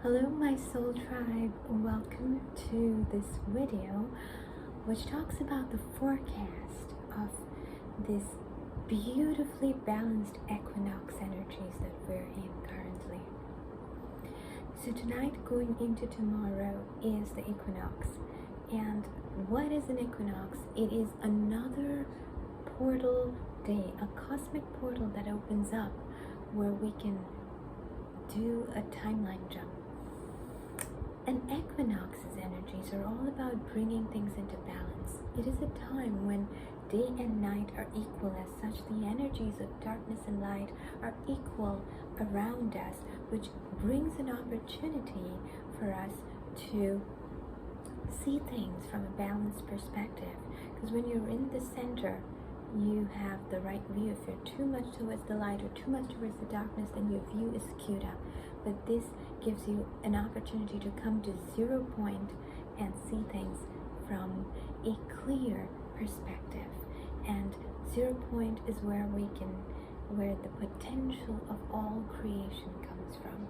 Hello my soul tribe, welcome to this video which talks about the forecast of this beautifully balanced equinox energies that we're in currently. So tonight going into tomorrow is the equinox. And what is an equinox? It is another portal day, a cosmic portal that opens up where we can do a timeline jump. And equinox's energies are all about bringing things into balance. It is a time when day and night are equal. As such, the energies of darkness and light are equal around us, which brings an opportunity for us to see things from a balanced perspective. Because when you're in the center, you have the right view. If you're too much towards the light or too much towards the darkness, then your view is skewed up. But this gives you an opportunity to come to 0 point and see things from a clear perspective. And 0 point is where the potential of all creation comes from.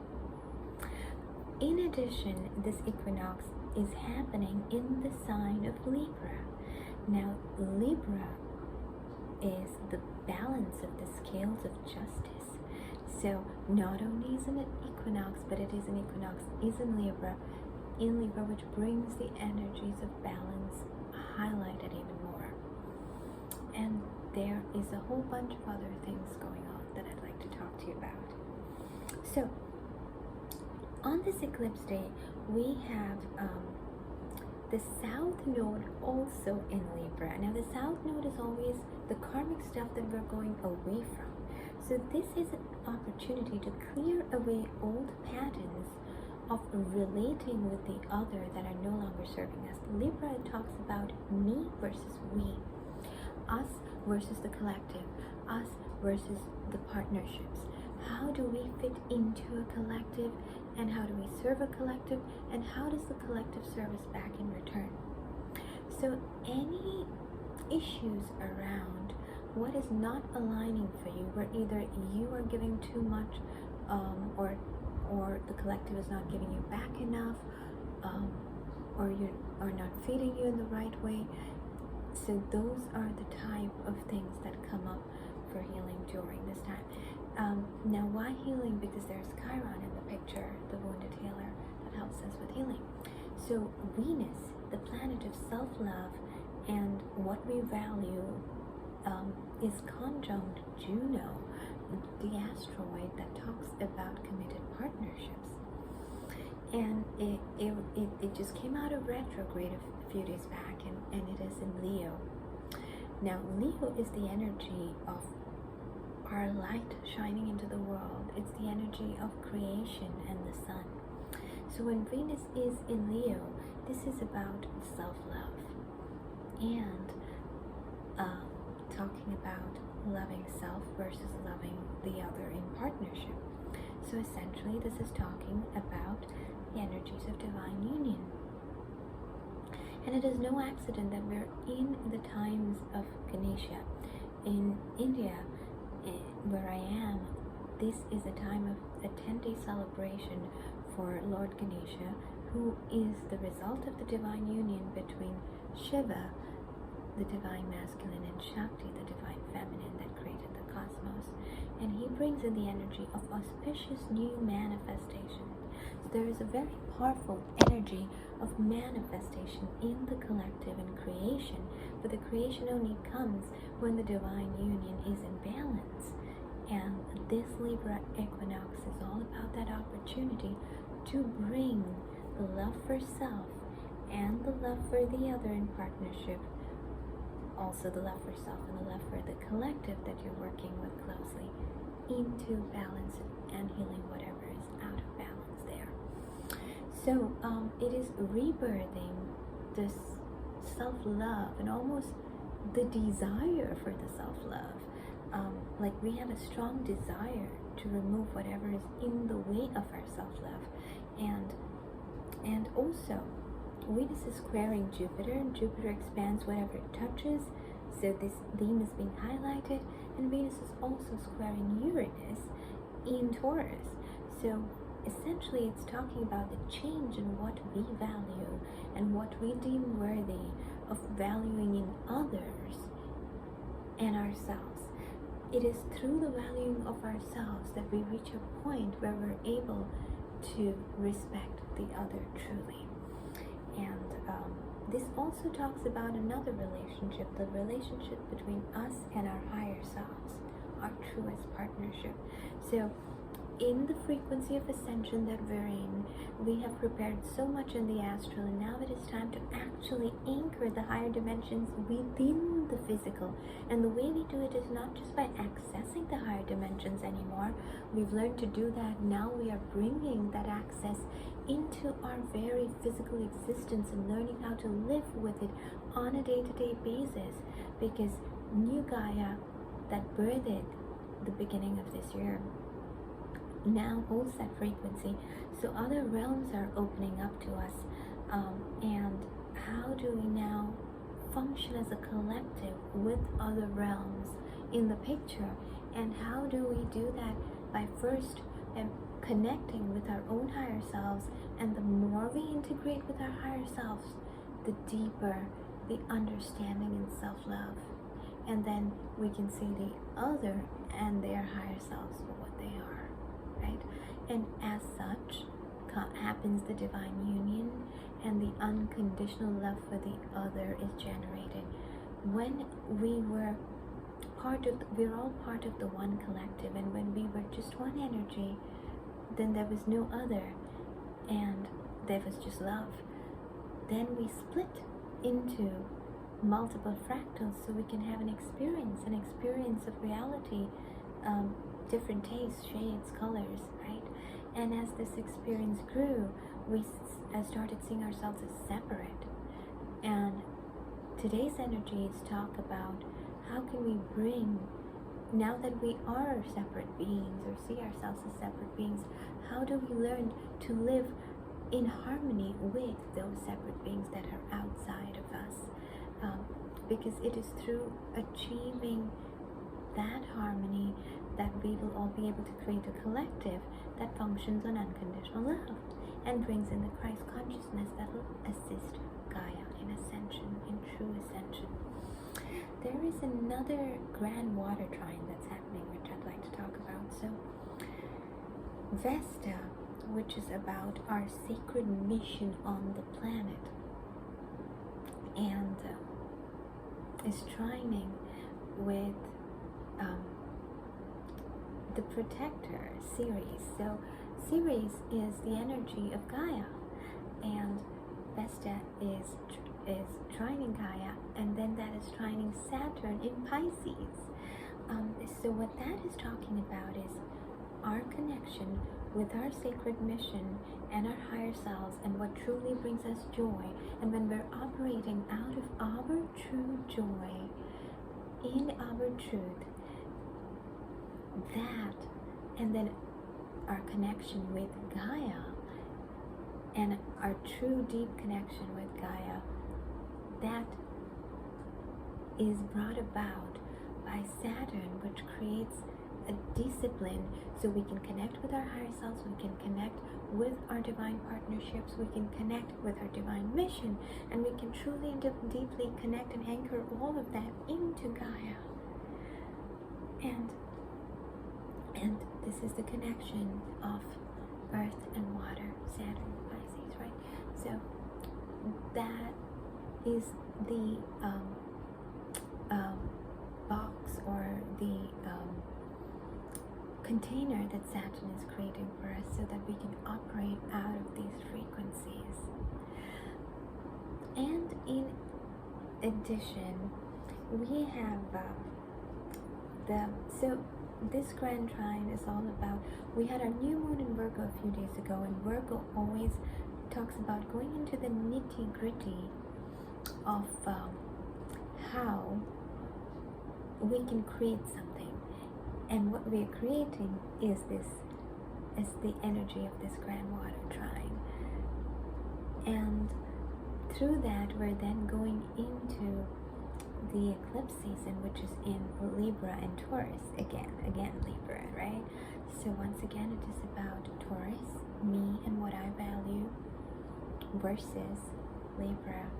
In addition, this equinox is happening in the sign of Libra. Now, Libra is the balance of the scales of justice. So not only is it an equinox, but it is an equinox is in Libra, which brings the energies of balance highlighted even more. And there is a whole bunch of other things going on that I'd like to talk to you about. So on this eclipse day, we have the South Node also in Libra. Now the South Node is always the karmic stuff that we're going away from. So this is an opportunity to clear away old patterns of relating with the other that are no longer serving us. Libra talks about me versus we, us versus the collective, us versus the partnerships. How do we fit into a collective, and how do we serve a collective, and how does the collective serve us back in return? So any issues around what is not aligning for you, where either you are giving too much or the collective is not giving you back enough, or you are not feeding you in the right way. So those are the type of things that come up for healing during this time. Now why healing? Because there's Chiron in the picture, the wounded healer that helps us with healing. So Venus, the planet of self-love and what we value, is conjunct Juno, the asteroid that talks about committed partnerships. And it just came out of retrograde a few days back, and it is in Leo. Now Leo is the energy of our light shining into the world. It's the energy of creation and the sun. So when Venus is in Leo, this is about self-love and talking about loving self versus loving the other in partnership. So essentially this is talking about the energies of divine union. And it is no accident that we're in the times of Ganesha. In India, where I am, this is a time of a 10-day celebration for Lord Ganesha, who is the result of the divine union between Shiva, the divine masculine, and Shakti, the divine feminine that created the cosmos. And he brings in the energy of auspicious new manifestation. So there is a very powerful energy of manifestation in the collective and creation, but the creation only comes when the divine union is in balance. And this Libra equinox is all about that opportunity to bring the love for self and the love for the other in partnership, also the love for self and the love for the collective that you're working with closely, into balance and healing whatever is out of balance there. So it is rebirthing this self-love and almost the desire for the self-love. Like we have a strong desire to remove whatever is in the way of our self-love. And also Venus is squaring Jupiter, and Jupiter expands whatever it touches. So this theme is being highlighted, and Venus is also squaring Uranus in Taurus. So essentially it's talking about the change in what we value and what we deem worthy of valuing in others and ourselves. It is through the valuing of ourselves that we reach a point where we're able to respect the other truly. And this also talks about another relationship, the relationship between us and our higher selves, our truest partnership. So in the frequency of ascension that we're in, we have prepared so much in the astral, and now it is time to actually anchor the higher dimensions within the physical. And the way we do it is not just by accessing the higher dimensions anymore. We've learned to do that. Now we are bringing that access into our very physical existence and learning how to live with it on a day-to-day basis, because new Gaia that birthed the beginning of this year now holds that frequency. So other realms are opening up to us, and how do we now function as a collective with other realms in the picture? And how do we do that? By first connecting with our own higher selves, and the more we integrate with our higher selves, the deeper the understanding and self-love, and then we can see the other and their higher selves for what they are, right? And as such happens the divine union, and the unconditional love for the other is generated. When we're all part of the one collective, and when we were just one energy, then there was no other, and there was just love. Then we split into multiple fractals so we can have an experience of reality, different tastes, shades, colors, right? And as this experience grew, we started seeing ourselves as separate. And today's energies talk about how can we bring, now that we are separate beings, or see ourselves as separate beings, how do we learn to live in harmony with those separate beings that are outside of us? Because it is through achieving that harmony that we will all be able to create a collective that functions on unconditional love and brings in the Christ consciousness that will assist Gaia in ascension, in true ascension. There is another grand water trine that's happening, which I'd like to talk about. So Vesta, which is about our sacred mission on the planet, and is trining with the protector Ceres. So Ceres is the energy of Gaia, and Vesta is trining Gaia, and then that is trining Saturn in Pisces. So what that is talking about is our connection with our sacred mission and our higher selves, and what truly brings us joy. And when we're operating out of our true joy, in our truth, that, and then our connection with Gaia, and our true deep connection with Gaia, that is brought about by Saturn, which creates a discipline so we can connect with our higher selves, we can connect with our divine partnerships, we can connect with our divine mission, and we can truly and deeply connect and anchor all of that into Gaia. And this is the connection of earth and water, Saturn, Pisces, right? So that is the box, or the container that Saturn is creating for us, so that we can operate out of these frequencies. And in addition, we have so this grand trine is all about, we had our new moon in Virgo a few days ago, and Virgo always talks about going into the nitty-gritty of how we can create something. And what we are creating is the energy of this grand water trine. And through that, we're then going into the eclipse season, which is in Libra and Taurus, again Libra, right? So once again, it is about Taurus, me and what I value, versus Libra,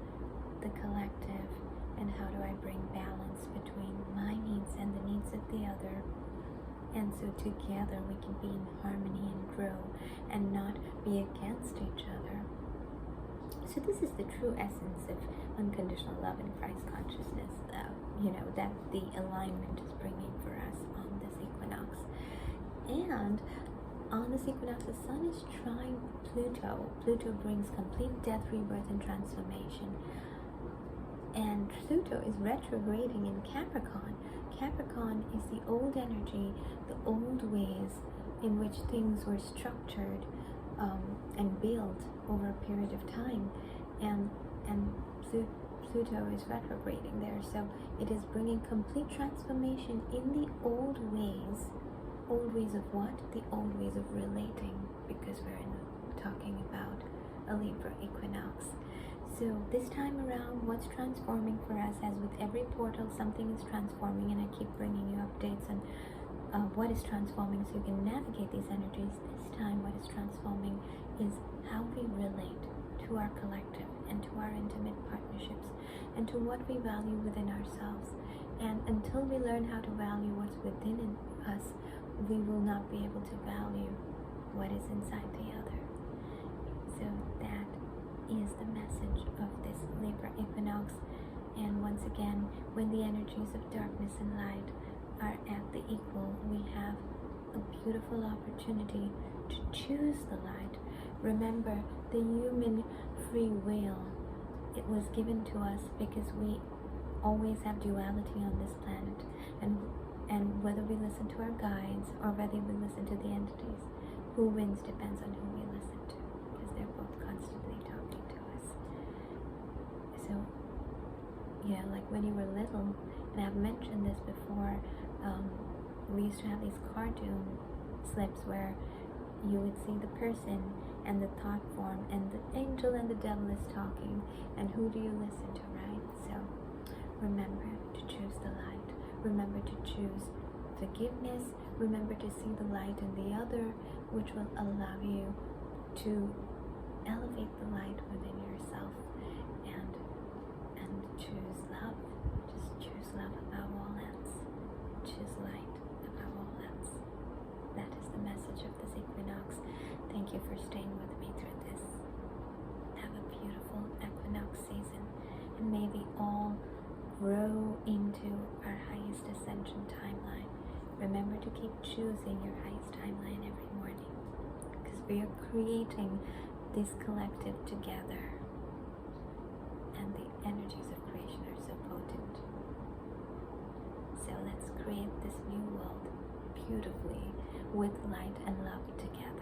the collective, and how do I bring balance between my needs and the needs of the other. And so together we can be in harmony and grow and not be against each other. So this is the true essence of unconditional love and Christ consciousness, that the alignment is bringing for us on this equinox. And on this equinox, the sun is trine Pluto. Pluto brings complete death, rebirth, and transformation. And Pluto is retrograding in Capricorn. Capricorn is the old energy, the old ways in which things were structured and built over a period of time. And Pluto is retrograding there. So it is bringing complete transformation in the old ways. Old ways of what? The old ways of relating, because we're talking about a Libra equinox. So this time around, what's transforming for us, as with every portal, something is transforming, and I keep bringing you updates on what is transforming so you can navigate these energies. This time, what is transforming is how we relate to our collective and to our intimate partnerships and to what we value within ourselves. And until we learn how to value what's within us, we will not be able to value what is inside the other. So that is the message of this Libra equinox. And once again, when the energies of darkness and light are at the equal, we have a beautiful opportunity to choose the light. Remember, the human free will, it was given to us because we always have duality on this planet, and whether we listen to our guides or whether we listen to the entities, who wins depends on who we listen to, because they're both constantly talking to us. So, like when you were little, and I've mentioned this before, we used to have these cartoon slips where you would see the person and the thought form, and the angel and the devil is talking, and who do you listen to, right? So remember to choose the light. Remember to choose forgiveness. Remember to see the light in the other, which will allow you to elevate the light within yourself and choose love. Just choose love above all else. Choose light above all else. That is the message of this equinox. Thank you for staying with me through this. Have a beautiful equinox season, and may we all grow into our highest ascension timeline. Remember to keep choosing your highest timeline every morning, because we are creating this collective together, and the energies of creation are so potent. So let's create this new world beautifully with light and love together.